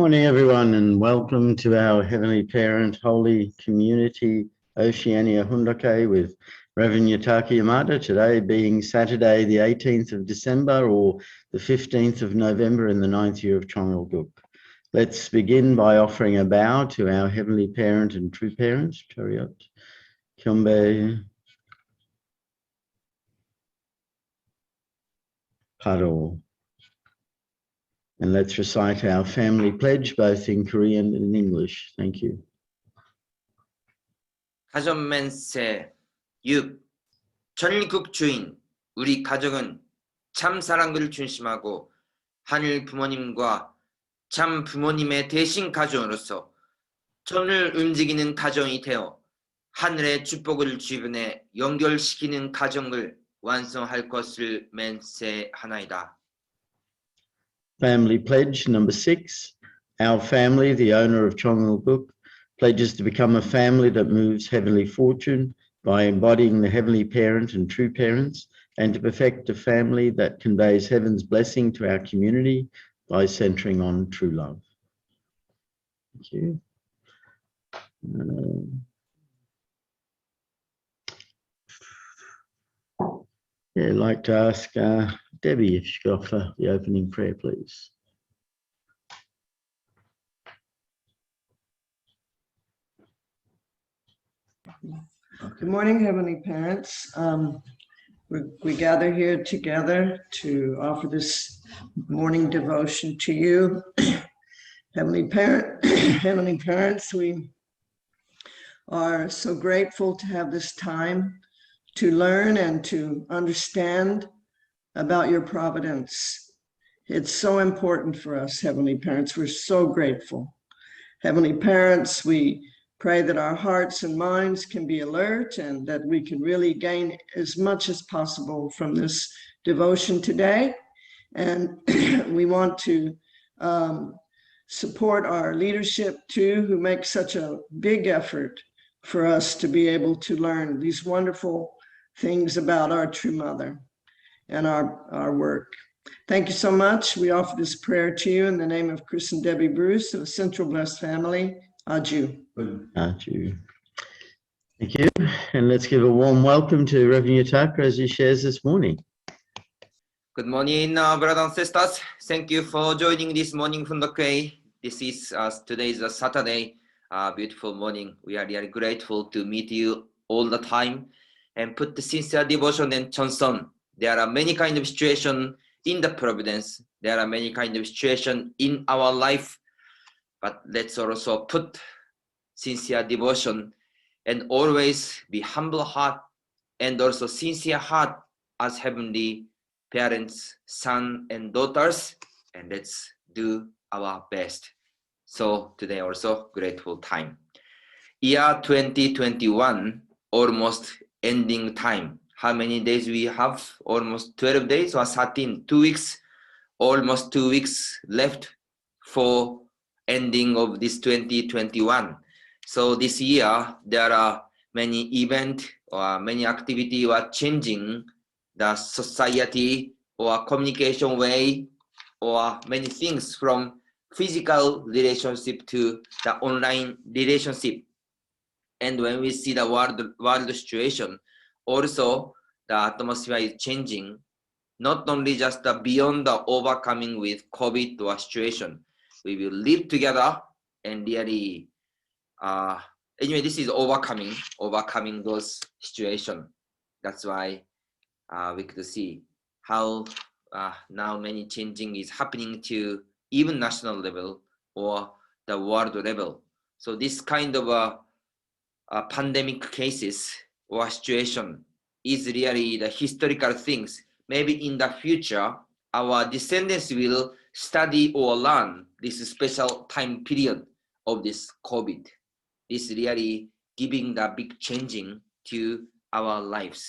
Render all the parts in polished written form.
morning, everyone, and welcome to our Heavenly Parent Holy Community Oceania Hundoke with Reverend Yutaka Yamada, today being Saturday, the 18th of December or the 15th of November in the 9th year of Chongalguk. Let's begin by offering a bow to our Heavenly Parent and True Parents, Chariot, Kyombe, Paro. And let's recite our family pledge, both in Korean and in English. Thank you. 가전맨세 6. 전국 주인, 우리 가족은 참 사랑을 중심하고 하늘 부모님과 참 부모님의 대신 가정으로서 전을 움직이는 가정이 되어 하늘의 축복을 주변에 연결시키는 가정을 완성할 것을 맹세하나이다. Family pledge number 6. Our family, the owner of Chongalguk, pledges to become a family that moves heavenly fortune by embodying the Heavenly Parent and True Parents, and to perfect a family that conveys heaven's blessing to our community by centering on true love. Thank you. I'd like to ask Debbie if she could offer the opening prayer, please. Good morning, Heavenly Parents. We gather here together to offer this morning devotion to you. Heavenly Parents, we are so grateful to have this time to learn and to understand about your providence. It's so important for us, Heavenly Parents. We're so grateful. Heavenly Parents, we pray that our hearts and minds can be alert and that we can really gain as much as possible from this devotion today. And we want to support our leadership too, who make such a big effort for us to be able to learn these wonderful things about our true mother and our work. Thank you so much. We offer this prayer to you in the name of Chris and Debbie Bruce of the Central Blessed Family. Adieu. Adieu. Thank you. And let's give a warm welcome to Reverend Yutaka as he shares this morning. Good morning, brothers and sisters. Thank you for joining this morning from the Quay. This is today is a Saturday, beautiful morning. We are really grateful to meet you all the time and put the sincere devotion and Johnson. There are many kinds of situations in the providence. There are many kinds of situations in our life, but let's also put sincere devotion and always be humble heart and also sincere heart as heavenly parents, sons and daughters, and let's do our best. So today also grateful time. Year 2021, almost ending time. How many days we have? Almost 12 days or 13, 2 weeks, almost 2 weeks left for ending of this 2021. So this year, there are many events or many activities are changing the society or communication way or many things from physical relationship to the online relationship. And when we see the world situation, also the atmosphere is changing, not only just beyond the overcoming with COVID or situation. We will live together and really, anyway, this is overcoming those situations. That's why we could see how now many changing is happening to even national level or the world level. So this kind of pandemic cases or situation is really the historical things. Maybe in the future, our descendants will study or learn this special time period of this COVID. This really giving the big changing to our lives.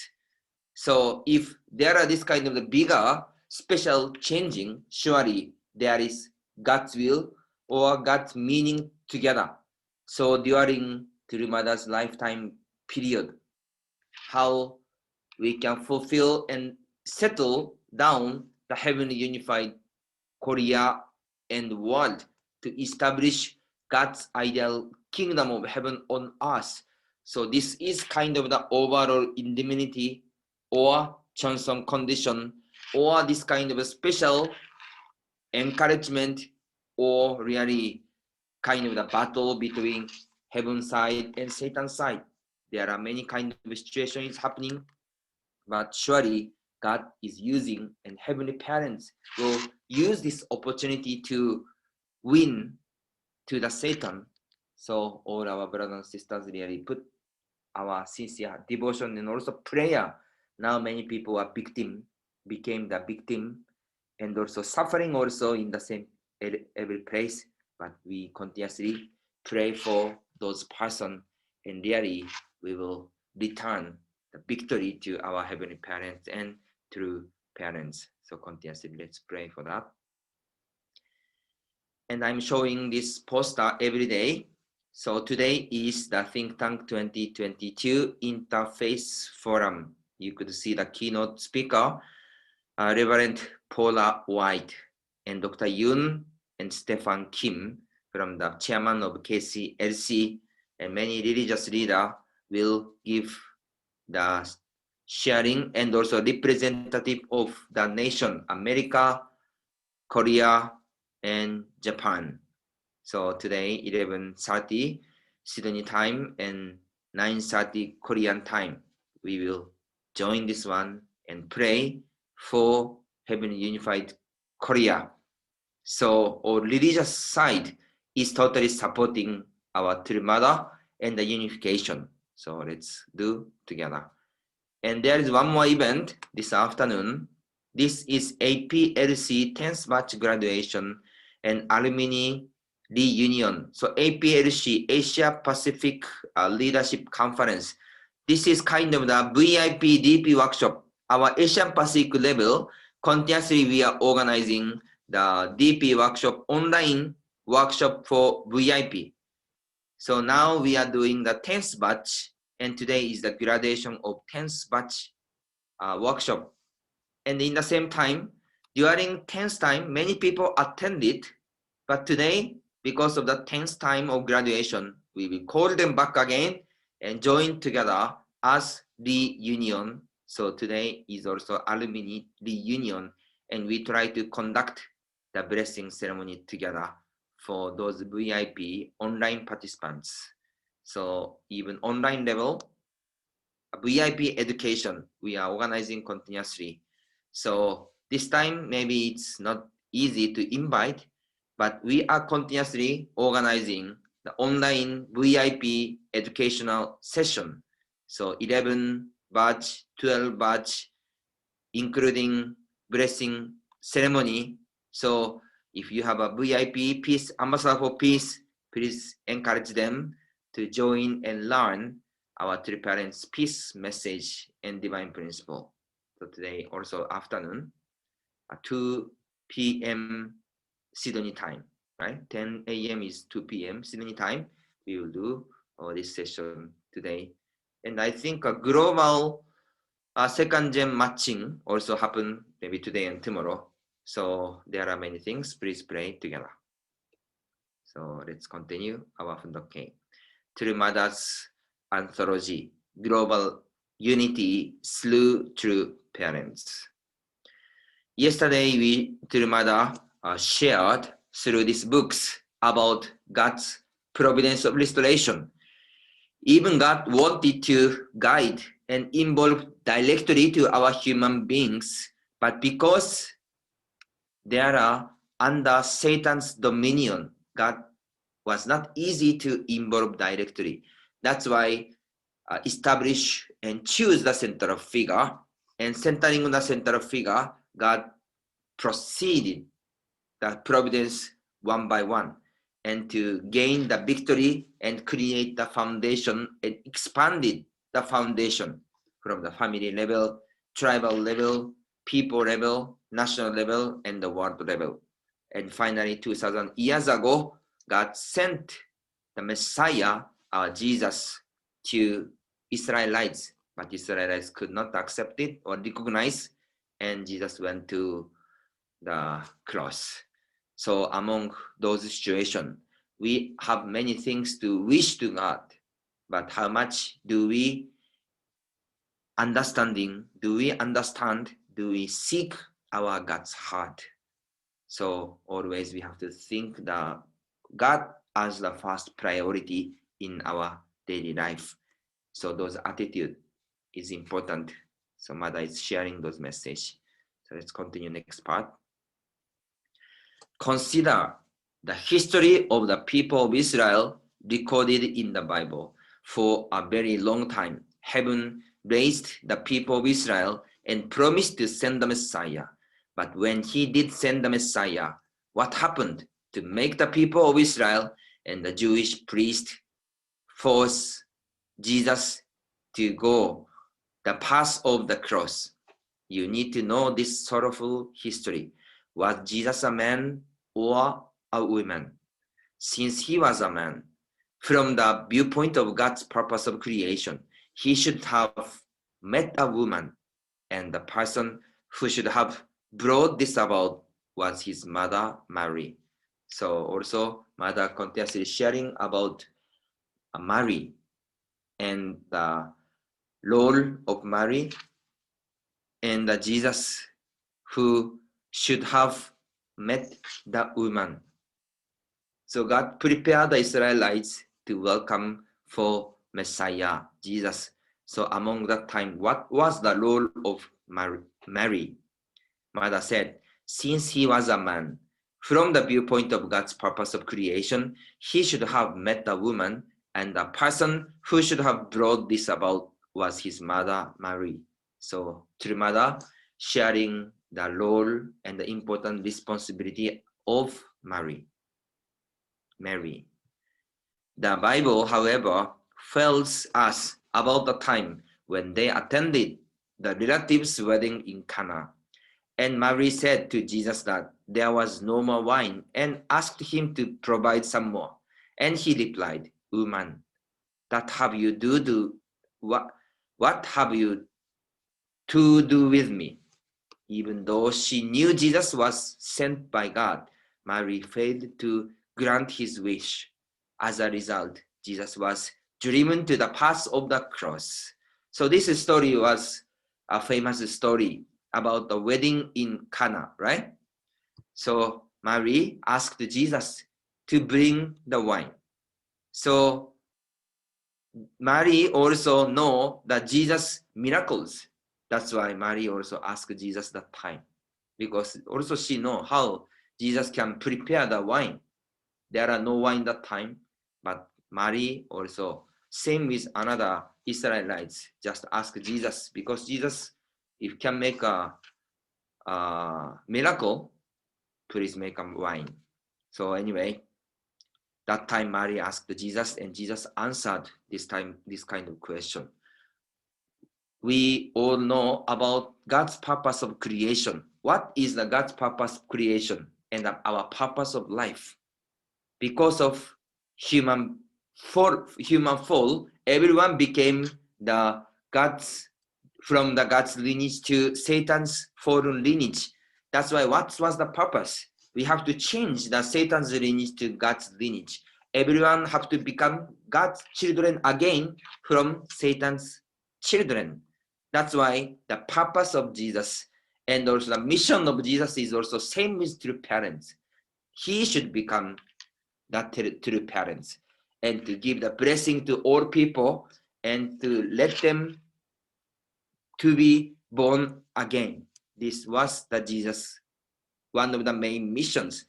So if there are this kind of the bigger special changing, surely there is God's will or God's meaning together. So during True Mother's lifetime period, how we can fulfill and settle down the heavenly unified Korea and world to establish God's ideal kingdom of heaven on earth. So this is kind of the overall indemnity or Johnson condition, or this kind of a special encouragement, or really kind of the battle between heaven side and Satan side. There are many kind of situations happening, but surely God is using, and heavenly parents will use this opportunity to win to the Satan. So all our brothers and sisters really put our sincere devotion and also prayer. Now many people are became the victim, and also suffering also in the same every place. But we continuously pray for those person, and really we will return the victory to our heavenly parents and through parents. So continuously let's pray for that. And I'm showing this poster every day. So today is the Think Tank 2022 Interfaith Forum. You could see the keynote speaker, Reverend Paula White, and Dr. Yoon and Stefan Kim from the chairman of KCLC, and many religious leaders will give the sharing, and also representative of the nation, America, Korea, and Japan. So today, 11:30 Sydney time and 9:30 Korean time, we will join this one and pray for Heavenly Unified Korea. So our religious side is totally supporting our True Mother and the unification. So let's do together. And there is one more event this afternoon. This is APLC 10th batch graduation and alumni reunion. So APLC, Asia Pacific Leadership Conference. This is kind of the VIP DP workshop. Our Asian Pacific level, continuously we are organizing the DP workshop, online workshop for VIP. So now we are doing the 10th batch, and today is the graduation of 10th batch workshop. And in the same time, during 10th time, many people attended, but today, because of the 10th time of graduation, we will call them back again and join together as reunion. So today is also alumni reunion, and we try to conduct the blessing ceremony together for those VIP online participants. So even online level, VIP education, we are organizing continuously. So this time, maybe it's not easy to invite, but we are continuously organizing the online VIP educational session. So 11 batch, 12 batch, including blessing ceremony. So if you have a VIP peace ambassador for peace, please encourage them to join and learn our True Parents peace message and divine principle. So today also afternoon, 2 p.m. Sydney time, right? 10 a.m. is 2 p.m. Sydney time. We will do this session today. And I think a global second gen matching also happen maybe today and tomorrow. So there are many things. Please pray together. So let's continue our Fundokai. True Mother's Anthology, Global Unity Through True Parents. Yesterday, we, True Mother, shared through these books about God's providence of restoration. Even God wanted to guide and involve directly to our human beings, but because they are under Satan's dominion, God was not easy to involve directly. That's why establish and choose the central figure, and centering on the central figure, God proceeded the providence one by one, and to gain the victory and create the foundation and expanded the foundation from the family level, tribal level, people level, national level, and the world level. And finally, 2000 years ago, God sent the Messiah, Jesus, to Israelites, but Israelites could not accept it or recognize, and Jesus went to the cross. So among those situations, we have many things to wish to God, but how much do we understand, do we seek our God's heart? So always we have to think the God as the first priority in our daily life. So those attitude is important. So Mother is sharing those message. So let's continue next part. Consider the history of the people of Israel recorded in the Bible. For a very long time, heaven raised the people of Israel and promised to send the Messiah. But when he did send the Messiah, what happened to make the people of Israel and the Jewish priest force Jesus to go the path of the cross? You need to know this sorrowful history. Was Jesus a man or a woman? Since he was a man, from the viewpoint of God's purpose of creation, he should have met a woman, and the person who should have brought this about was his mother, Mary. So also, Mother continuously sharing about Mary and the role of Mary and Jesus who should have met the woman. So God prepared the Israelites to welcome for Messiah, Jesus. So among that time, what was the role of Mary? Mother said, since he was a man, from the viewpoint of God's purpose of creation, he should have met the woman, and the person who should have brought this about was his mother, Mary. So through Mother, sharing the role and the important responsibility of Mary. The Bible, however, tells us about the time when they attended the relative's wedding in Cana. And Mary said to Jesus that there was no more wine and asked him to provide some more. And he replied, woman, what have you to do with me? Even though she knew Jesus was sent by God, Mary failed to grant his wish. As a result, Jesus was driven to the path of the cross. So this story was a famous story about the wedding in Cana, right? So Mary asked Jesus to bring the wine. So Mary also know that Jesus miracles. That's why Mary also asked Jesus that time, because also she know how Jesus can prepare the wine. There are no wine that time, but Mary also, same with another Israelites, just ask Jesus, because Jesus, if can make a miracle, please make a wine. So anyway, that time Mary asked Jesus, and Jesus answered this kind of question. We all know about God's purpose of creation. What is the God's purpose of creation and our purpose of life? Because of human fall, everyone became the gods, from the God's lineage to Satan's fallen lineage. That's why what was the purpose? We have to change the Satan's lineage to God's lineage. Everyone have to become God's children again from Satan's children. That's why the purpose of Jesus and also the mission of Jesus is also same with true parents. He should become the true parents and to give the blessing to all people and to let them to be born again. This was the Jesus, one of the main missions.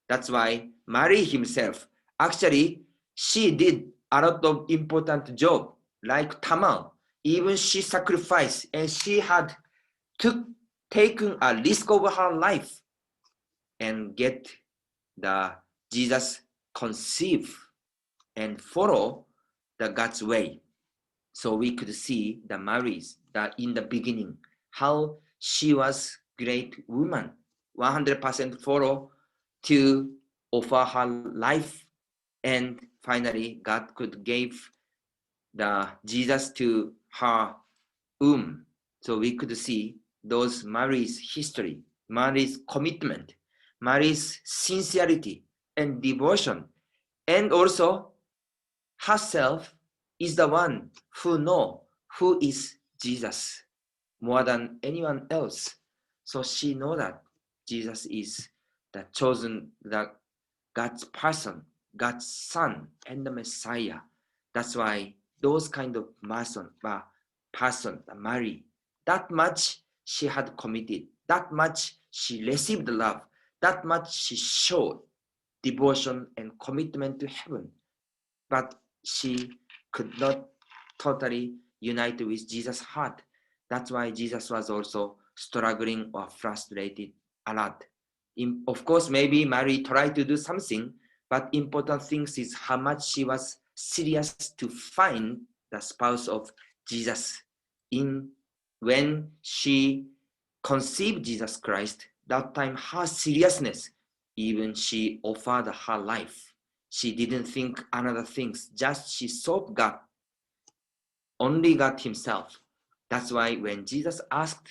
That's why Mary himself, actually, she did a lot of important job, like Tamar. Even she sacrificed, and she had taken a risk of her life and get the Jesus conceive and follow the God's way. So we could see the Mary's that in the beginning, how she was great woman, 100% follow to offer her life, and finally God could give the Jesus to her womb. So we could see those Mary's history, Mary's commitment. Mary's sincerity and devotion, and also herself is the one who know who is Jesus more than anyone else. So she know that Jesus is the chosen, the God's person, God's son, and the Messiah. That's why those kind of person, Mary, that much she had committed, that much she received love, that much she showed devotion and commitment to heaven. But she could not totally unite with Jesus' heart. That's why Jesus was also struggling or frustrated a lot. Of course, maybe Mary tried to do something, but important things is how much she was serious to find the spouse of Jesus. When she conceived Jesus Christ, that time her seriousness, even she offered her life. She didn't think another things, just she sought God, only God himself. That's why when Jesus asked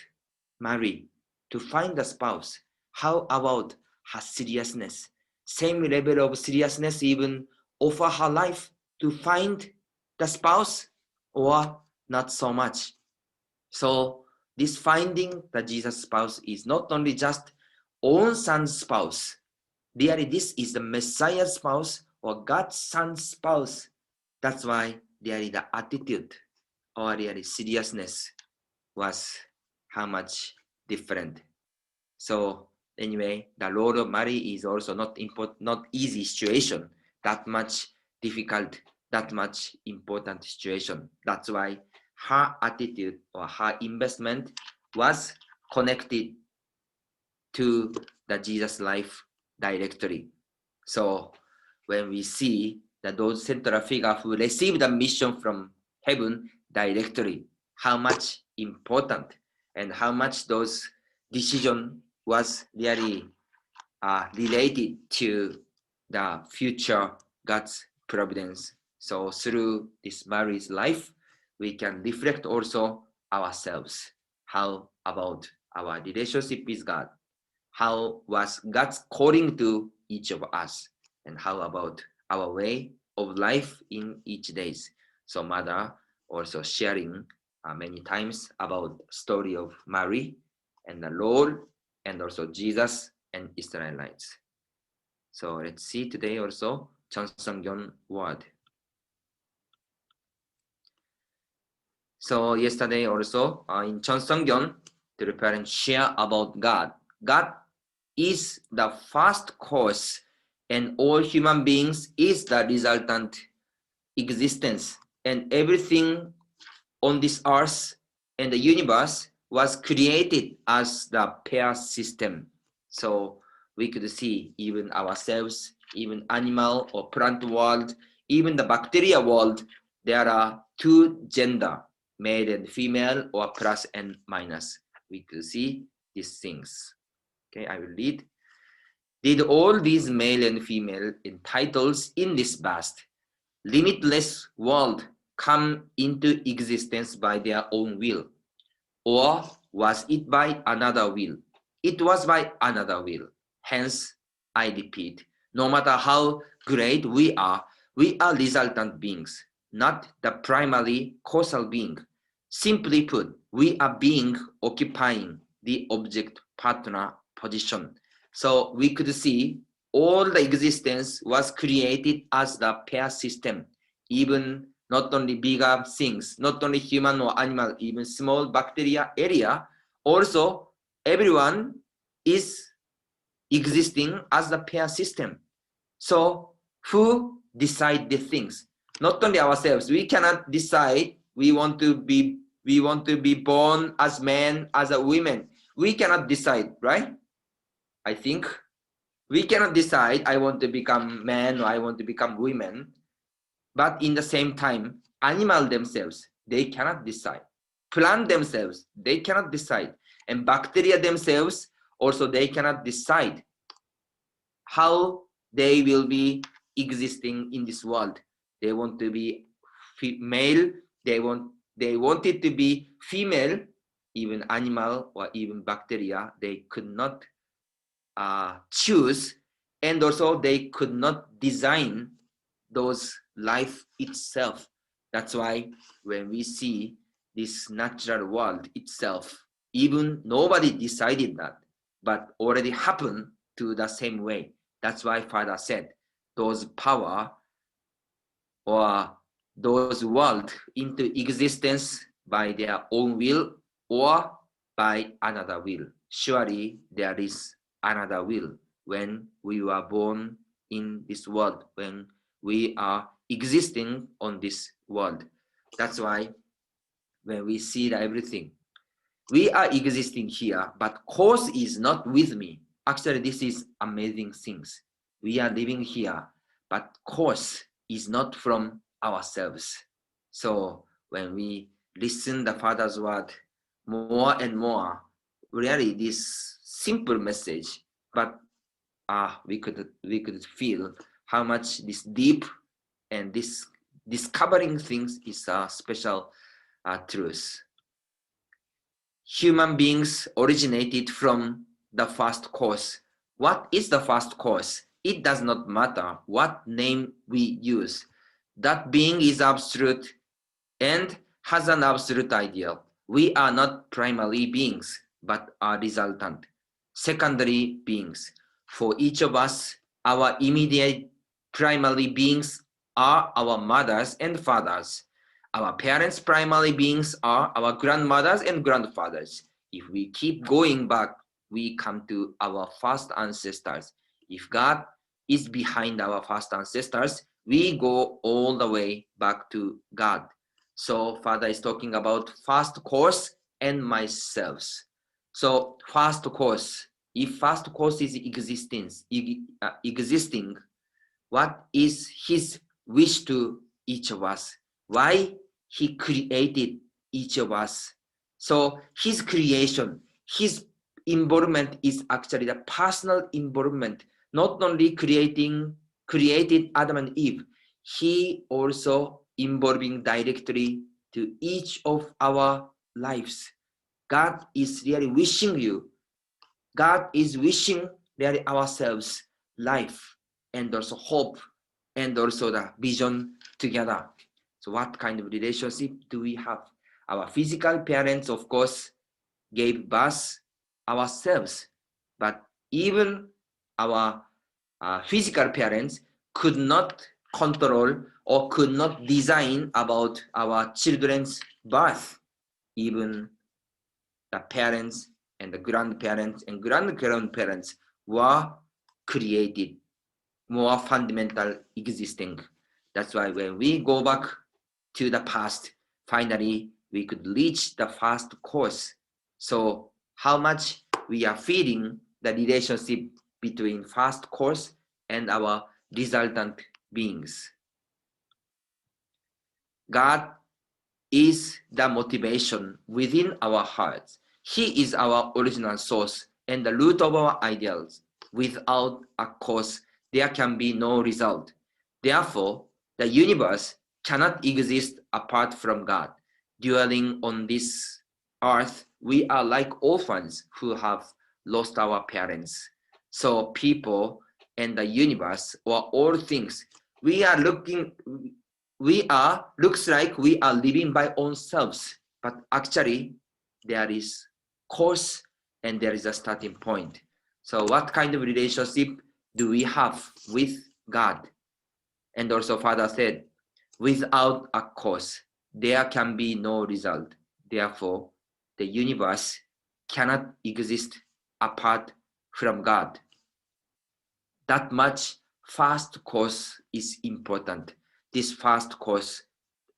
Mary to find a spouse, how about her seriousness? Same level of seriousness, even offer her life to find the spouse, or not so much. So this finding the Jesus spouse is not only just own son's spouse. Really, this is the Messiah's spouse or God's son's spouse. That's why really the attitude or really seriousness was how much different. So anyway, the role of Mary is also not easy situation, that much difficult, that much important situation. That's why her attitude or her investment was connected to the Jesus life directly. So when we see that those central figures who receive the mission from heaven directly, how much important and how much those decision was really related to the future God's providence. So through this Mary's life, we can reflect also ourselves. How about our relationship with God? How was God's calling to each of us? And how about our way of life in each days? So Mother also sharing many times about story of Mary and the Lord and also Jesus and Israelites. So let's see today also Cheonsongyeon word. So yesterday also in Cheonsongyeon, the parents share about God. God is the first cause, and all human beings is the resultant existence, and everything on this earth and the universe was created as the pair system. So we could see even ourselves, even animal or plant world, even the bacteria world, there are two gender, male and female, or plus and minus. We could see these things. Okay, I will read. Did all these male and female titles in this vast, limitless world come into existence by their own will? Or was it by another will? It was by another will. Hence, I repeat, no matter how great we are resultant beings, not the primary causal being. Simply put, we are being occupying the object partner position. So we could see all the existence was created as the pair system, even not only bigger things, not only human or animal, even small bacteria area, also everyone is existing as the pair system. So who decide the things? Not only ourselves, we cannot decide we want to be born as men, as a women. We cannot decide, right? I think we cannot decide I want to become man or I want to become women. But in the same time, animal themselves, they cannot decide. Plant themselves, they cannot decide. And bacteria themselves, also they cannot decide how they will be existing in this world. They want to be male, they want it to be female, even animal or even bacteria, they could not choose, and also they could not design those life itself. That's why when we see this natural world itself, even nobody decided that, but already happened to the same way. That's why Father said those power or those world into existence by their own will or by another will. Surely there is another will when we were born in this world, when we are existing on this world. That's why when we see everything, we are existing here, but cause is not with me. Actually, this is amazing things. We are living here, but cause is not from ourselves. So when we listen the Father's word more and more, really this simple message, but we could feel how much this deep and this discovering things is a special truth. Human beings originated from the first cause. What is the first cause? It does not matter what name we use. That being is absolute and has an absolute ideal. We are not primary beings, but are resultant, secondary beings. For each of us, our immediate primary beings are our mothers and fathers. Our parents' primary beings are our grandmothers and grandfathers. If we keep going back, we come to our first ancestors. If God is behind our first ancestors, we go all the way back to God. So Father is talking about first cause and myself. So first cause, if first cause is existing, what is his wish to each of us? Why he created each of us? So his creation, his involvement is actually the personal involvement, not only created Adam and Eve, he also involving directly to each of our lives. God is really wishing you, God is wishing really ourselves life and also hope and also the vision together. So what kind of relationship do we have? Our physical parents, of course, gave birth ourselves, but even our physical parents could not control or could not design about our children's birth. Even the parents and the grandparents and grandparents were created more fundamental existing. That's why when we go back to the past, finally we could reach the first cause. So how much we are feeling the relationship between first cause and our resultant beings. God is the motivation within our hearts. He is our original source and the root of our ideals. Without a cause, there can be no result. Therefore, the universe cannot exist apart from God. Dwelling on this earth, we are like orphans who have lost our parents. So people and the universe or all things, looks like we are living by ourselves, but actually there is cause and there is a starting point. So what kind of relationship do we have with God? And also Father said, without a cause, there can be no result. Therefore, the universe cannot exist apart from God. That much first cause is important. This first cause,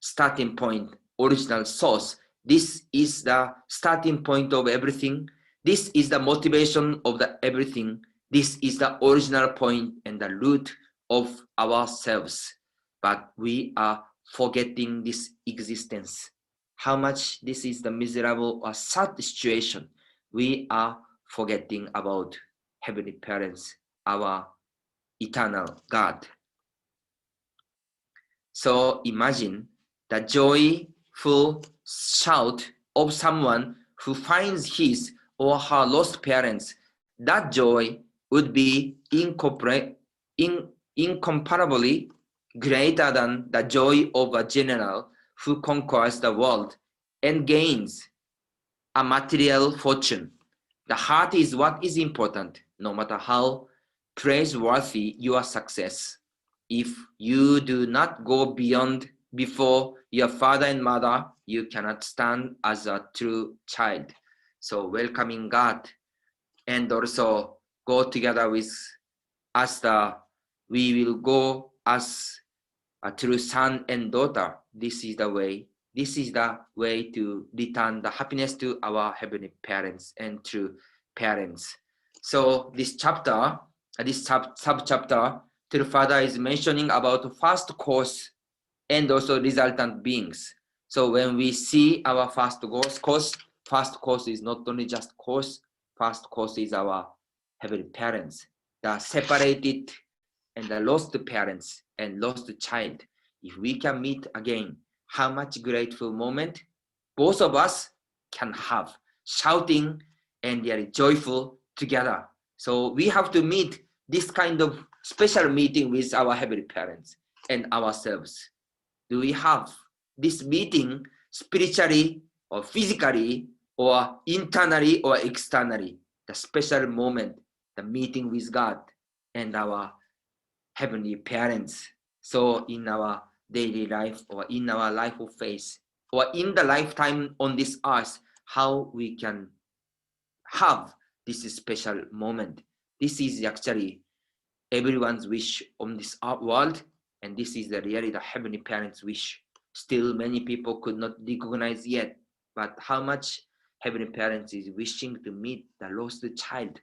starting point, original source, this is the starting point of everything. This is the motivation of the everything. This is the original point and the root of ourselves. But we are forgetting this existence. How much this is the miserable or sad situation. We are forgetting about Heavenly Parents, our eternal God. So imagine the joyful shout of someone who finds his or her lost parents. That joy would be incomparably greater than the joy of a general who conquers the world and gains a material fortune. The heart is what is important, no matter how praiseworthy your success. If you do not go beyond before your father and mother, you cannot stand as a true child. So welcoming God and also go together with us, we will go as a true son and daughter. This is the way. This is the way to return the happiness to our heavenly parents and true parents. So this chapter, this sub-chapter, True Father is mentioning about first cause and also resultant beings. So when we see our first cause is not only just cause, first cause is our heavenly parents, the separated and the lost parents and lost child. If we can meet again, how much grateful moment both of us can have, shouting and they are joyful together. So we have to meet this kind of special meeting with our heavenly parents and ourselves. Do we have this meeting spiritually or physically or internally or externally? The special moment, the meeting with God and our heavenly parents. So in our daily life or in our life of faith or in the lifetime on this earth, how we can have this special moment. This is actually everyone's wish on this world, and this is really the heavenly parents' wish. Still many people could not recognize yet, but how much heavenly parents is wishing to meet the lost child.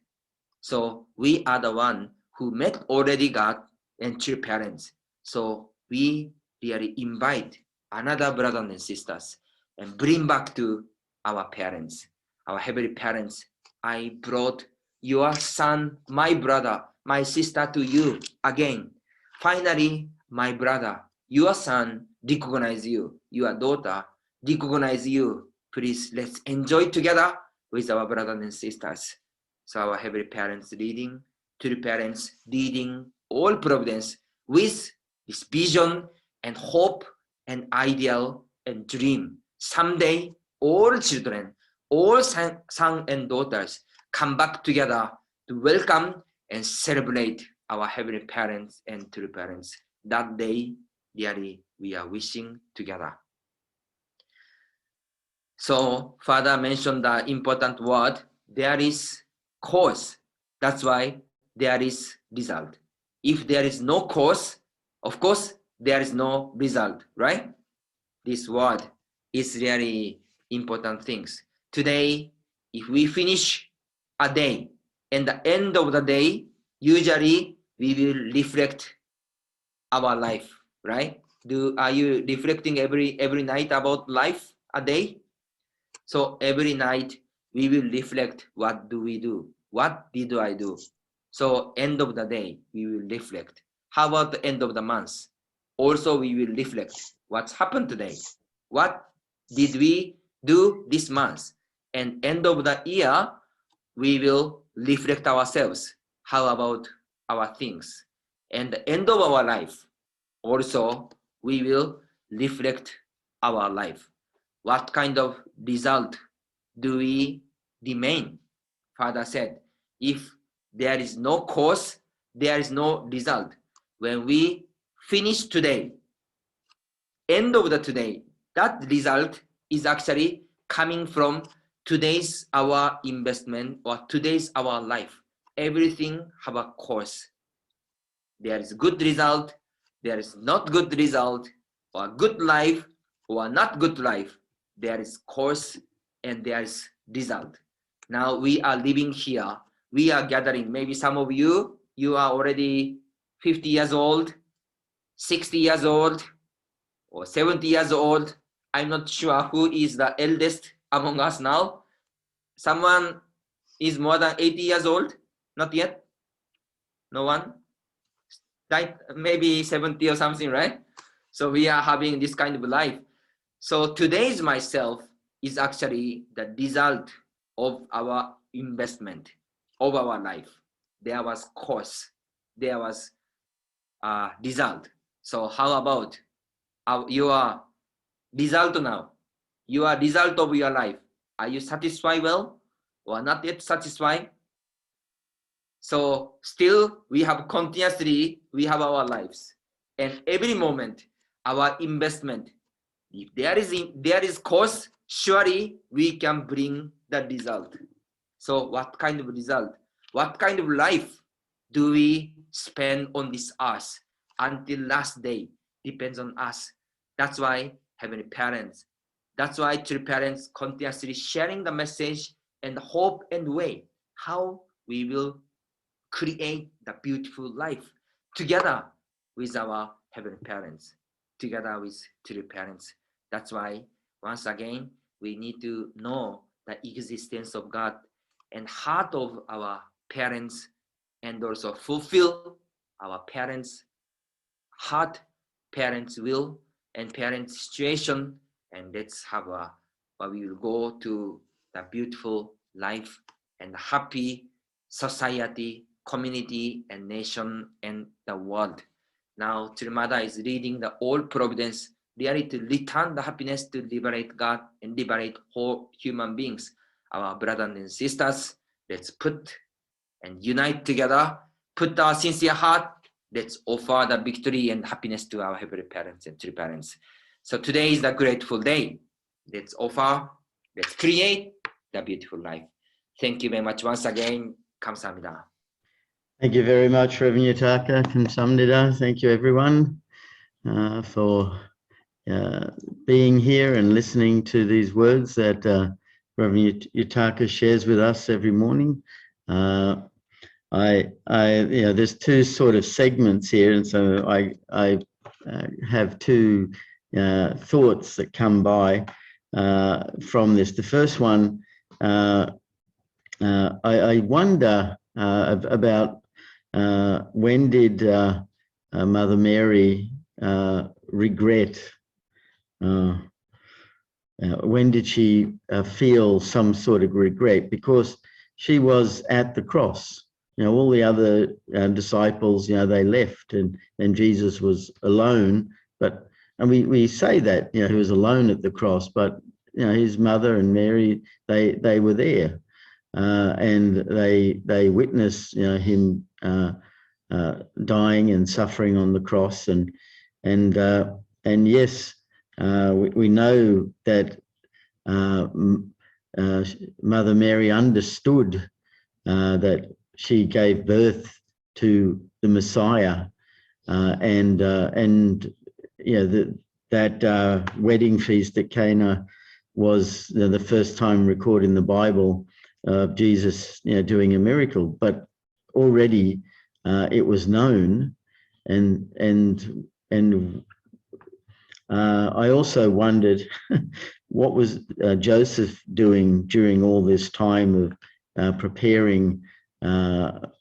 So we are the one who met already God and true parents. So we really invite another brothers and sisters and bring back to our parents, our heavenly parents. I brought your son, my brother, my sister to you again. Finally, my brother, your son recognize you, your daughter recognize you. Please, let's enjoy together with our brothers and sisters. So our heavenly parents leading, true parents leading all providence with this vision and hope and ideal and dream. Someday, all children, all sons and daughters come back together to welcome and celebrate our heavenly parents and true parents. That day, dearly, we are wishing together. So, Father mentioned the important word, there is cause. That's why there is result. If there is no cause, of course, there is no result, right? This word is really important things. Today, if we finish a day, and the end of the day, usually we will reflect our life, right? Are you reflecting every night about life a day? So every night we will reflect, what do we do? What did I do? So end of the day, we will reflect. How about the end of the month? Also, we will reflect what's happened today. What did we do this month? And end of the year, we will reflect ourselves. How about our things? And the end of our life, also, we will reflect our life. What kind of result do we remain? Father said, if there is no cause, there is no result. When we finish today, end of the today, that result is actually coming from today's our investment or today's our life. Everything have a course. There is good result, there is not good result, or good life, or not good life. There is course and there is result. Now we are living here. We are gathering. Maybe some of you are already 50 years old, 60 years old, or 70 years old. I'm not sure who is the eldest among us now. Someone is more than 80 years old? Not yet? No one? Like maybe 70 or something, right? So we are having this kind of life. So today's myself is actually the result of our investment of our life. there was cause, there was result. So how about your result now? Your result of your life. Are you satisfied well or not yet satisfied? So still we have continuously, we have our lives, and every moment our investment. If there is cost, surely we can bring the result. So what kind of result? What kind of life do we spend on this earth until last day? Depends on us. That's why Heavenly Parents, that's why true parents continuously sharing the message and the hope and way how we will create the beautiful life together with our Heavenly Parents, together with true parents. That's why once again we need to know the existence of God and heart of our parents, and also fulfill our parents' heart, parents' will, and parents' situation, and let's have we will go to the beautiful life and happy society, community, and nation, and the world. Now, Mother is reading the All Providence, really to return the happiness to liberate God and liberate all human beings. Our brothers and sisters, let's put and unite together, put our sincere heart, let's offer the victory and happiness to our Heavenly Parents and true parents. So today is the grateful day. Let's offer, let's create the beautiful life. Thank you very much once again. 감사합니다. Thank you very much, Reverend Yutaka. Kamsamnida. Thank you, everyone, for being here and listening to these words that Reverend Yutaka shares with us every morning. There's two sort of segments here, and so I have two thoughts that come by from this. The first one, I wonder about when did Mother Mary regret? When did she feel some sort of regret? Because she was at the cross. All the other disciples, they left, and Jesus was alone. And we say that, he was alone at the cross, but his mother and Mary, they were there, and they witnessed, him dying and suffering on the cross, and yes, we know that Mother Mary understood that she gave birth to the Messiah, that wedding feast at Cana was the first time recorded in the Bible of Jesus, doing a miracle. But already it was known, and I also wondered what was Joseph doing during all this time of preparing or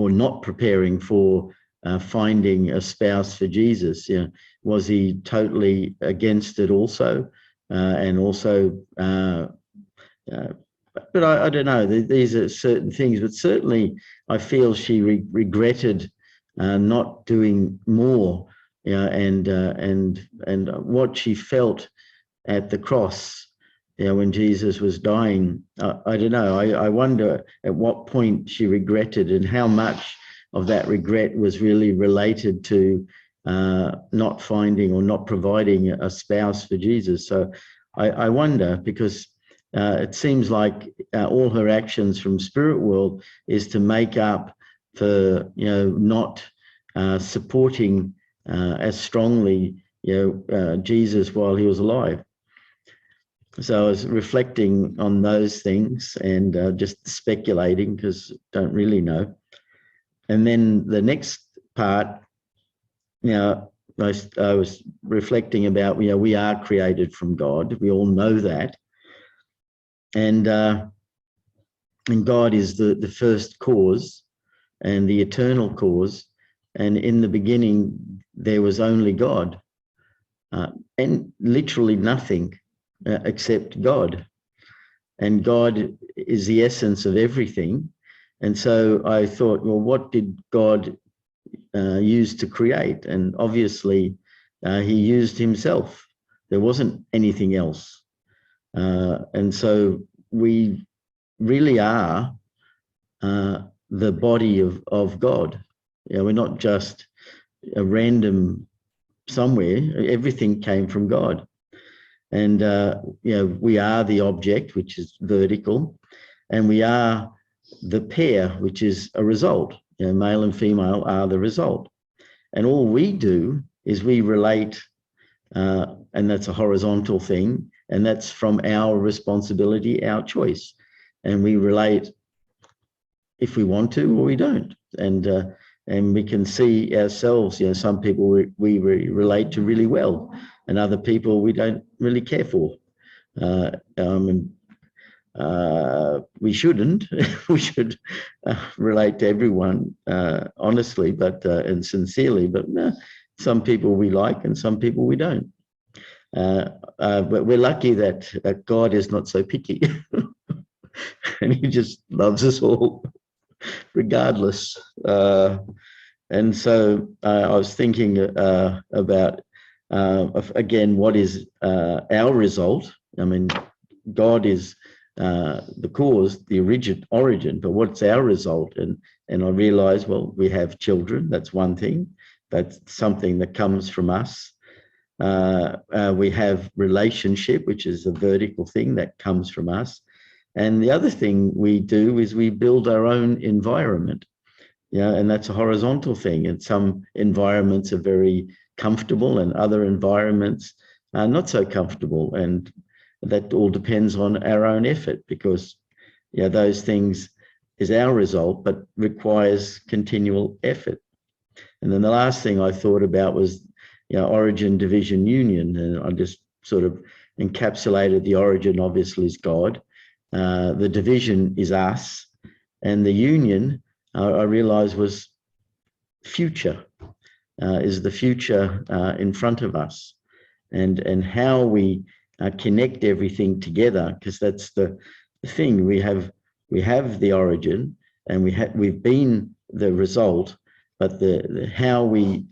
not preparing for finding a spouse for Jesus. Was he totally against it also? And also, but I don't know. These are certain things, but certainly I feel she regretted not doing more, and what she felt at the cross, when Jesus was dying. I don't know. I wonder at what point she regretted, and how much of that regret was really related to not finding or not providing a spouse for Jesus. So I wonder, because it seems like all her actions from spirit world is to make up for not supporting as strongly Jesus while he was alive. So I was reflecting on those things and just speculating, because don't really know. And then the next part, I was reflecting about, we are created from God. We all know that. And God is the first cause and the eternal cause. And in the beginning, there was only God, and literally nothing except God. And God is the essence of everything. And so I thought, well, what did God use to create? And obviously, he used himself. There wasn't anything else. And so we really are the body of God. You know, we're not just a random somewhere. Everything came from God. And, you know, we are the object, which is vertical, and we are the pair, which is a result. You know, male and female are the result. And all we do is we relate, and that's a horizontal thing, and that's from our responsibility, our choice. And we relate if we want to or we don't. And we can see ourselves, you know, some people we relate to really well, and other people we don't really care for. We shouldn't. We should relate to everyone honestly, but and sincerely. But some people we like, and some people we don't. But we're lucky that God is not so picky, and He just loves us all, regardless. And so I was thinking about again, what is our result? I mean, God is the cause, the origin, but what's our result? And I realized, well, we have children. That's one thing. That's something that comes from us. We have relationship, which is a vertical thing that comes from us. And the other thing we do is we build our own environment. Yeah, and that's a horizontal thing. And some environments are very comfortable, and other environments are not so comfortable. And that all depends on our own effort, because, you know, those things is our result, but requires continual effort. And then the last thing I thought about was, you know, origin, division, union. And I just sort of encapsulated the origin, obviously, is God. The division is us, and the union, I realized, was future, is the future in front of us, and how we connect everything together, because that's the thing. We have the origin, and we've been the result, but the how we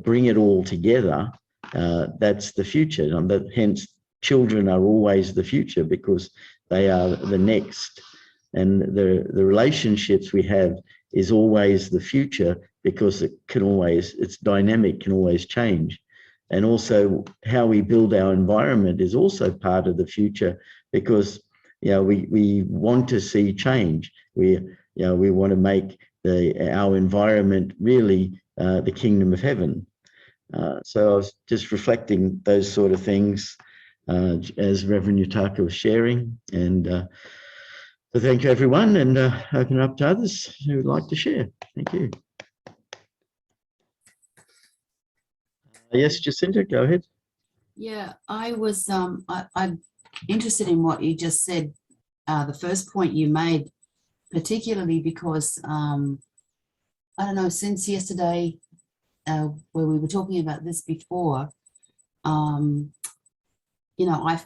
bring it all together, that's the future. And hence, children are always the future, because they are the next. And the relationships we have is always the future, because it's dynamic, can always change. And also how we build our environment is also part of the future, because, you know, we want to see change. We want to make our environment really the kingdom of heaven. So I was just reflecting those sort of things as Reverend Yutaka was sharing. And so thank you, everyone, and open it up to others who would like to share. Thank you. Yes, Jacinta, go ahead. Yeah, I was I'm interested in what you just said, the first point you made, particularly because I don't know, since yesterday, where we were talking about this before, you know, I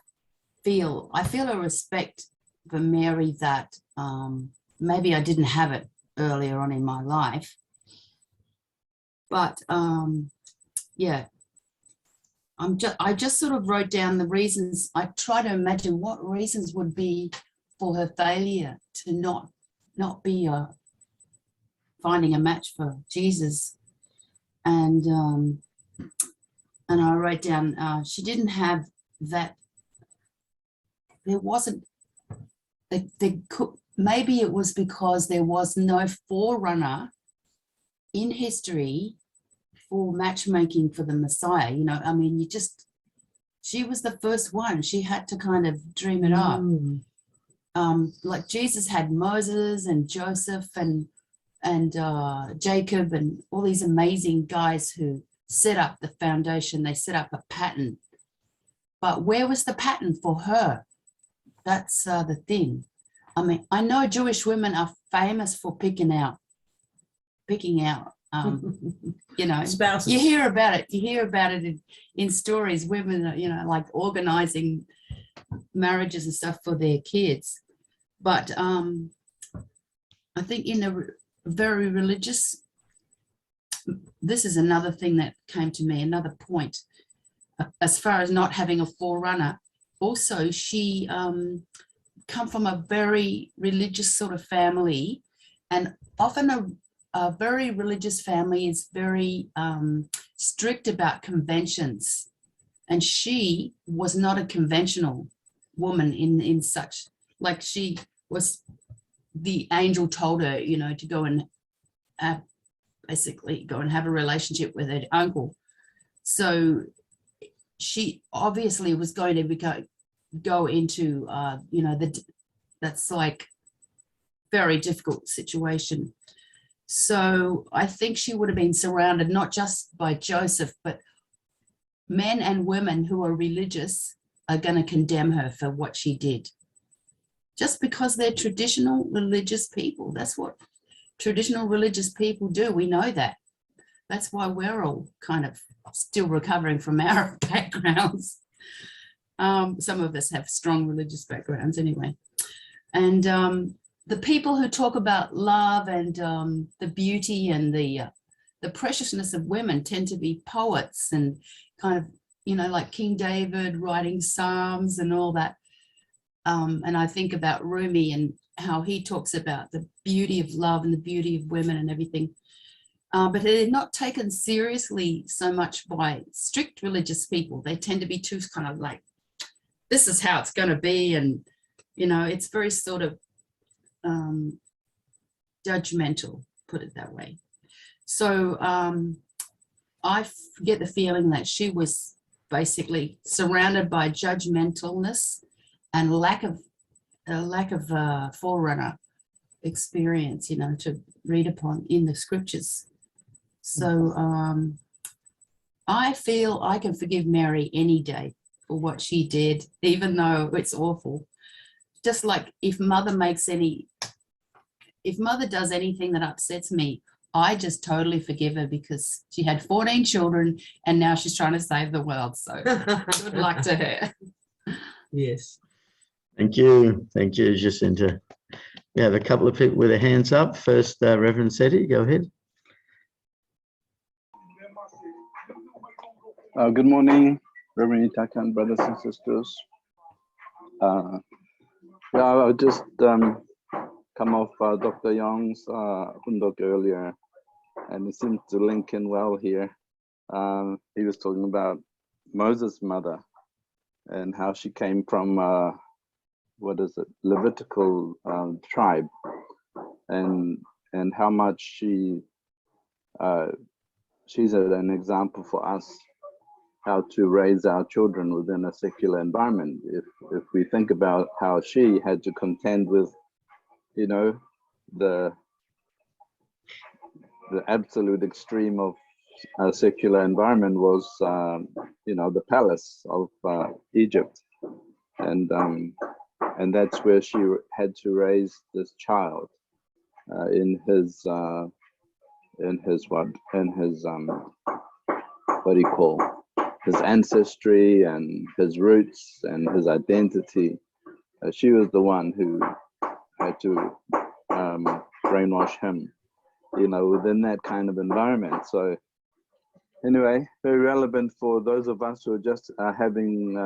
feel a respect for Mary that maybe I didn't have it earlier on in my life, but yeah, I just sort of wrote down the reasons. I try to imagine what reasons would be for her failure to not be finding a match for Jesus, and I wrote down she didn't have that. There wasn't. Maybe it was because there was no forerunner in history for matchmaking for the Messiah. You know, I mean, she was the first one. She had to kind of dream it up. Like Jesus had Moses and Joseph and Jacob and all these amazing guys who set up the foundation. They set up a pattern. But where was the pattern for her? That's the thing. I mean, I know Jewish women are famous for picking out, you know, spouses. You hear about it in stories. Women, you know, like organizing marriages and stuff for their kids. But I think in a very religious, this is another thing that came to me, another point, as far as not having a forerunner. Also, she come from a very religious sort of family, and often a very religious family is very strict about conventions, and she was not a conventional woman in such, like, she was, the angel told her, you know, to go and basically go and have a relationship with her uncle. So she obviously was going to go into, you know, that's like very difficult situation. So I think she would have been surrounded not just by Joseph, but men and women who are religious are going to condemn her for what she did. Just because they're traditional religious people. That's what traditional religious people do. We know that. That's why we're all kind of still recovering from our backgrounds. Some of us have strong religious backgrounds anyway. And the people who talk about love and the beauty and the preciousness of women tend to be poets and kind of, you know, like King David writing Psalms and all that. And I think about Rumi and how he talks about the beauty of love and the beauty of women and everything. But they're not taken seriously so much by strict religious people. They tend to be too kind of like, this is how it's going to be. And, you know, it's very sort of judgmental, put it that way. So I get the feeling that she was basically surrounded by judgmentalness and lack of forerunner experience, you know, to read upon in the scriptures. So I feel I can forgive Mary any day for what she did, even though it's awful. Just like if mother does anything that upsets me, I just totally forgive her because she had 14 children and now she's trying to save the world. So good luck to her. Yes. Thank you. Thank you, Jacinta. We have a couple of people with their hands up. First, Reverend Setti, go ahead. Good morning, Reverend Itaka and brothers and sisters. Yeah, I'll just come off Dr. Young's Hundok earlier, and it seems to link in well here. He was talking about Moses' mother and how she came from, what is it, Levitical tribe, and how much she's an example for us how to raise our children within a secular environment. If we think about how she had to contend with, you know, the absolute extreme of a secular environment was, you know, the palace of Egypt, and that's where she had to raise this child in his what do you call, his ancestry and his roots and his identity. She was the one who had to brainwash him, you know, within that kind of environment. So anyway, very relevant for those of us who are just having,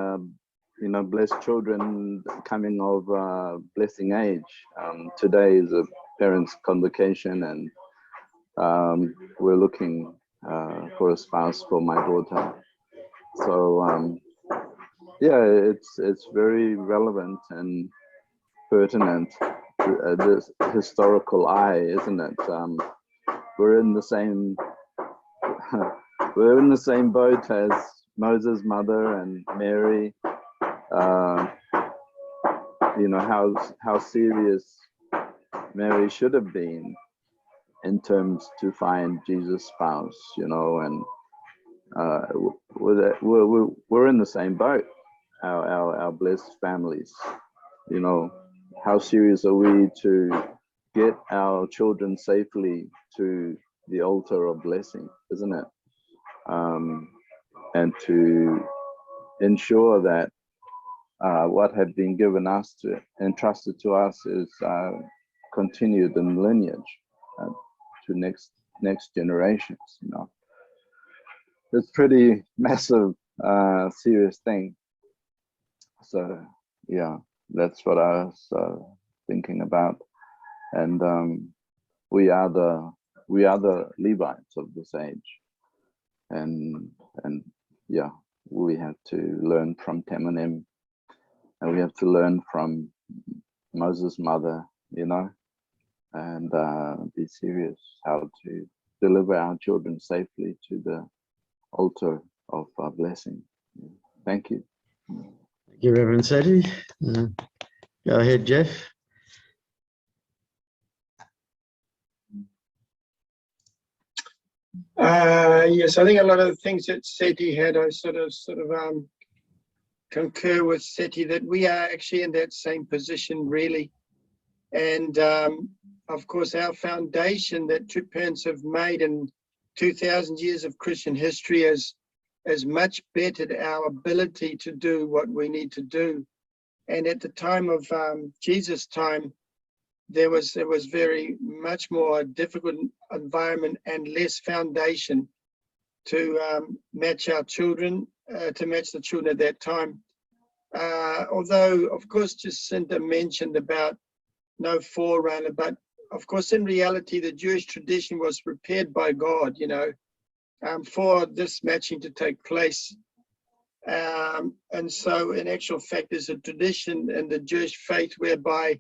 you know, blessed children coming of blessing age. Today is a parents' convocation, and we're looking for a spouse for my daughter. So yeah, it's very relevant and pertinent to this historical eye, isn't it? We're in the same we're in the same boat as Moses' mother and Mary. You know how serious Mary should have been in terms to find Jesus' spouse, you know, and we're in the same boat, our blessed families, you know. How serious are we to get our children safely to the altar of blessing, isn't it? And to ensure that what had been given us to entrusted to us is continue the lineage to next generations. You know, it's pretty massive, serious thing. So yeah, that's what I was thinking about. And we are the Levites of this age, and yeah, we have to learn from Temanem, and we have to learn from Moses' mother, you know, and be serious how to deliver our children safely to the altar of our blessing. Thank you. Thank you, Reverend Seti. Go ahead, Jeff. Yes, I think a lot of the things that Seti had, I sort of concur with Seti, that we are actually in that same position, really. And of course, our foundation that two parents have made in 2,000 years of Christian history has much bettered our ability to do what we need to do. And at the time of Jesus' time, there was very much more difficult environment and less foundation to match our children, to match the children at that time. Although, of course, Jacinta mentioned about no forerunner, but of course, in reality, the Jewish tradition was prepared by God, you know, for this matching to take place. And so, in actual fact, there's a tradition in the Jewish faith whereby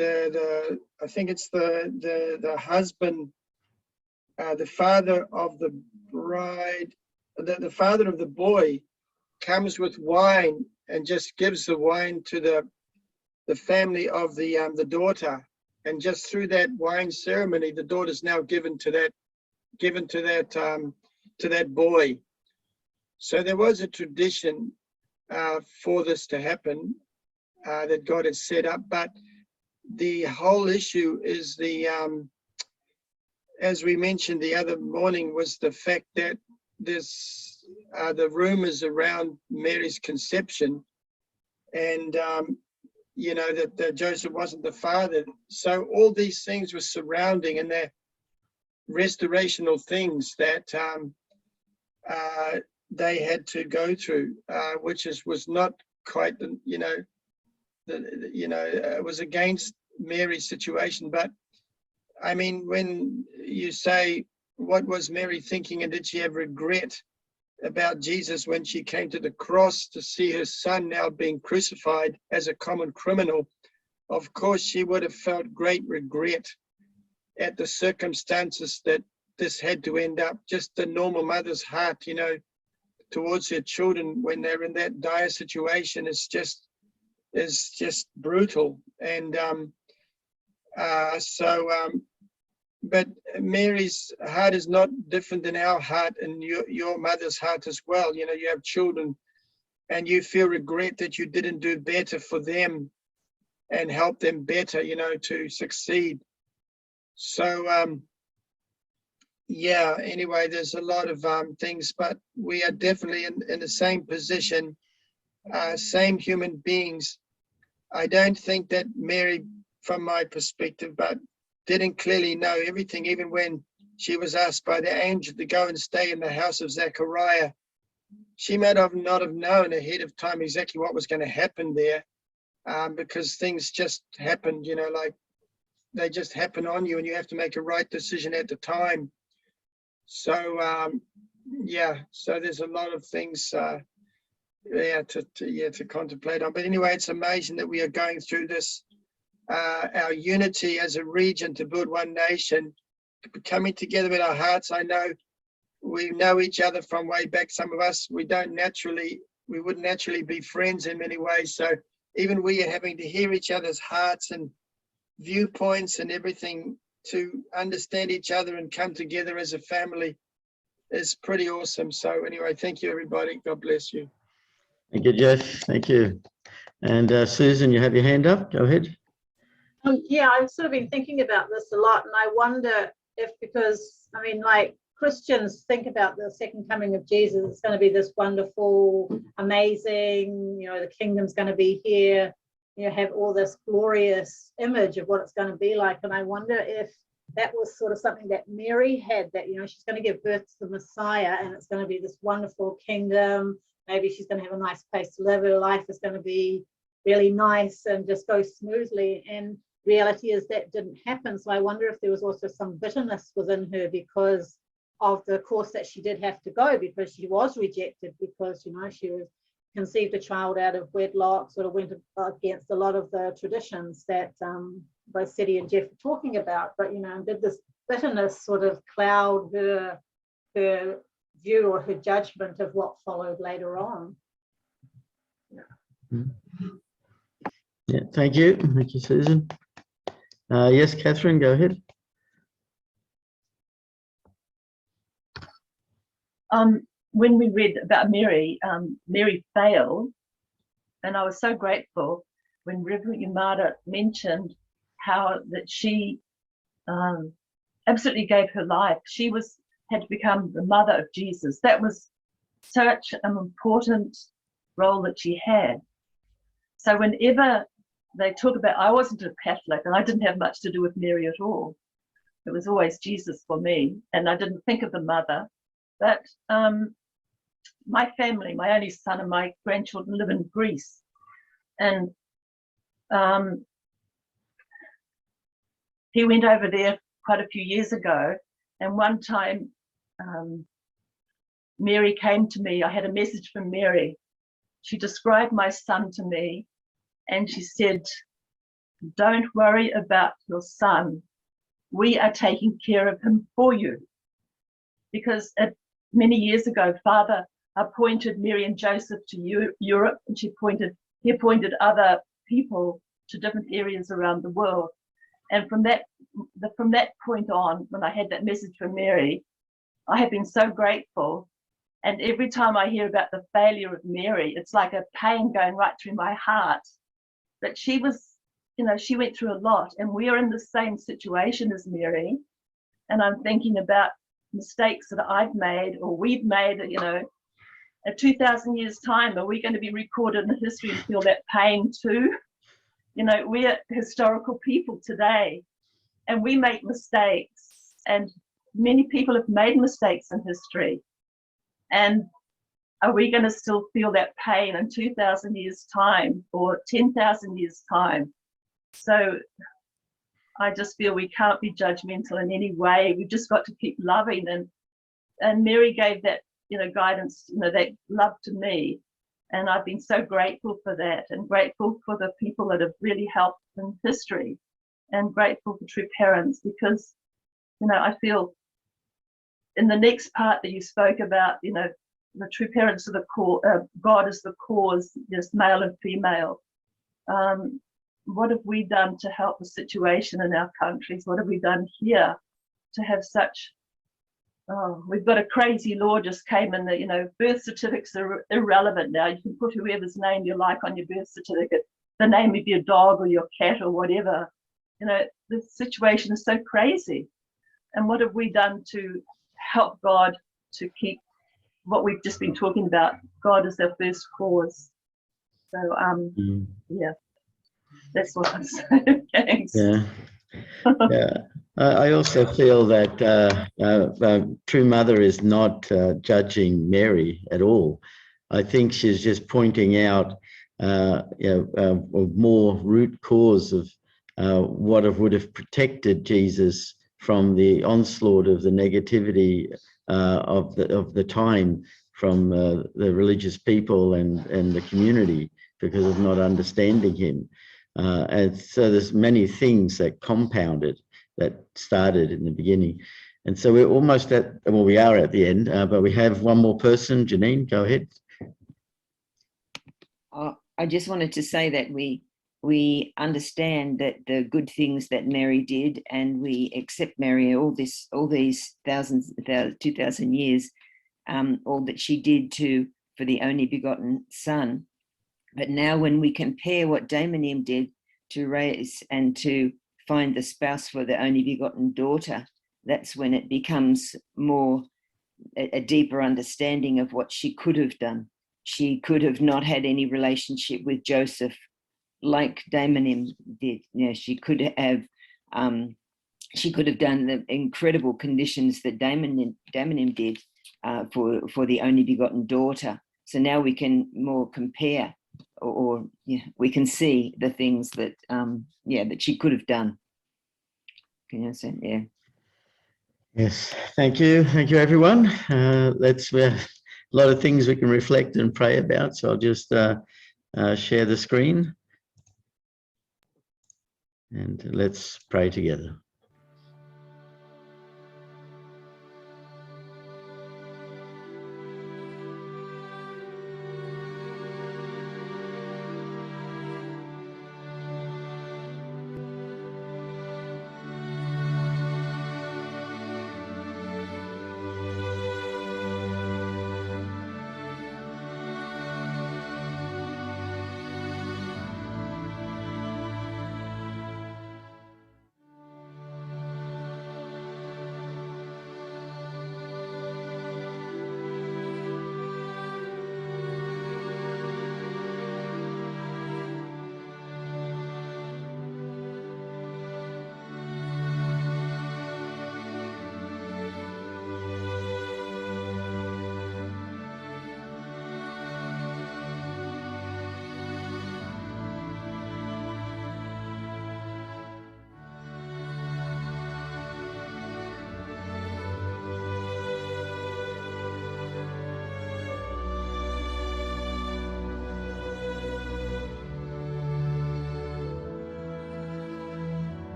I think it's the husband, the father of the bride, the father of the boy comes with wine and just gives the wine to the family of the daughter, and just through that wine ceremony, the daughter is now given to that boy. So there was a tradition for this to happen that God had set up, but the whole issue is as we mentioned the other morning, was the fact that this the rumors around Mary's conception, and you know, that Joseph wasn't the father. So all these things were surrounding, and they're restorational things that they had to go through, which was not quite, you know, it was against Mary's situation. But I mean, when you say, what was Mary thinking, and did she have regret about Jesus when she came to the cross to see her son now being crucified as a common criminal? Of course, she would have felt great regret at the circumstances that this had to end up. Just the normal mother's heart, you know, towards her children when they're in that dire situation is just brutal. And but Mary's heart is not different than our heart and your mother's heart as well. You know, you have children and you feel regret that you didn't do better for them and help them better, you know, to succeed. So, yeah, anyway, there's a lot of things, but we are definitely in the same position, same human beings. I don't think that Mary, from my perspective, but didn't clearly know everything, even when she was asked by the angel to go and stay in the house of Zechariah. She might not have known ahead of time exactly what was going to happen there, because things just happened, you know, like they just happen on you and you have to make a right decision at the time. So, yeah, so there's a lot of things to contemplate on. But anyway, it's amazing that we are going through this, our unity as a region to build one nation, coming together with our hearts. I know we know each other from way back. Some of us, we wouldn't naturally be friends in many ways. So even we are having to hear each other's hearts and viewpoints and everything to understand each other and come together as a family is pretty awesome. So anyway, thank you, everybody. God bless you. Thank you, Jeff. Thank you. And Susan, you have your hand up. Go ahead. Yeah, I've sort of been thinking about this a lot, and I wonder if, because I mean, like, Christians think about the second coming of Jesus, it's going to be this wonderful, amazing, you know, the kingdom's going to be here, you have all this glorious image of what it's going to be like. And I wonder if that was sort of something that Mary had, that, she's going to give birth to the Messiah and it's going to be this wonderful kingdom. Maybe she's going to have a nice place to live. Her life is going to be really nice and just go smoothly. And reality is that didn't happen. So I wonder if there was also some bitterness within her because of the course that she did have to go, because she was rejected, because, she was conceived a child out of wedlock, sort of went against a lot of the traditions that both Seti and Jeff were talking about. But, did this bitterness sort of cloud her view or her judgment of what followed later on? Yeah, thank you. Thank you, Susan. Yes, Catherine, go ahead. When we read about Mary, Mary failed, and I was so grateful when Reverend Yamada mentioned how that she absolutely gave her life. She had to become the mother of Jesus. That was such an important role that she had. So whenever they talk about, I wasn't a Catholic and I didn't have much to do with Mary at all. It was always Jesus for me, and I didn't think of the mother. But my family, my only son and my grandchildren live in Greece. And he went over there quite a few years ago. And one time, Mary came to me. I had a message from Mary. She described my son to me. And she said, "Don't worry about your son. We are taking care of him for you." Because many years ago, Father appointed Mary and Joseph to Europe, and he appointed other people to different areas around the world. And from that point on, when I had that message from Mary, I have been so grateful. And every time I hear about the failure of Mary, it's like a pain going right through my heart. That she was, she went through a lot, and we are in the same situation as Mary. And I'm thinking about mistakes that I've made or we've made, at 2,000 years time, are we going to be recorded in history and feel that pain too? We're historical people today, and we make mistakes, and many people have made mistakes in history. And are we going to still feel that pain in 2,000 years time or 10,000 years time? So I just feel we can't be judgmental in any way. We've just got to keep loving. And Mary gave that, guidance, that love to me. And I've been so grateful for that, and grateful for the people that have really helped in history, and grateful for true parents, because, I feel in the next part that you spoke about, the true parents are the core, God is the cause, just male and female. What have we done to help the situation in our countries? What have we done here to have such, we've got a crazy law just came in that, birth certificates are irrelevant now. You can put whoever's name you like on your birth certificate, the name of your dog or your cat or whatever. The situation is so crazy. And what have we done to help God to keep what we've just been talking about? God is our first cause. So, yeah. That's what I'm saying. Thanks. Yeah. Yeah. I also feel that True Mother is not judging Mary at all. I think she's just pointing out a more root cause of what would have protected Jesus from the onslaught of the negativity of the time from the religious people and the community because of not understanding him. And so there's many things that compounded that started in the beginning. And so we're almost at, well, we are at the end, but we have one more person. Janine, go ahead. I just wanted to say that we understand that the good things that Mary did, and we accept Mary all these 2,000 years, all that she did for the only begotten Son. But now when we compare what Daimonim did to raise and to find the spouse for the only begotten daughter, that's when it becomes more a deeper understanding of what she could have done. She could have not had any relationship with Joseph like Daimonim did. You know, she could have done the incredible conditions that Daimonim did for the only begotten daughter. So now we can more compare, or we can see the things that that she could have done. Can you understand? Yeah. Yes, thank you everyone. We have a lot of things we can reflect and pray about, so I'll just share the screen and let's pray together.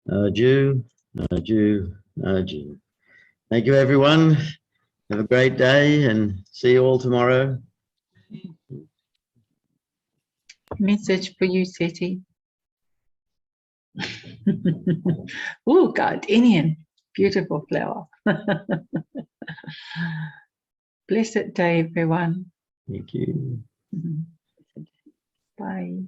Jew, Jew, Jew. Thank you, everyone. Have a great day and see you all tomorrow. Message for you, Seti. Oh, gardenian. Beautiful flower. Blessed day, everyone. Thank you. Bye.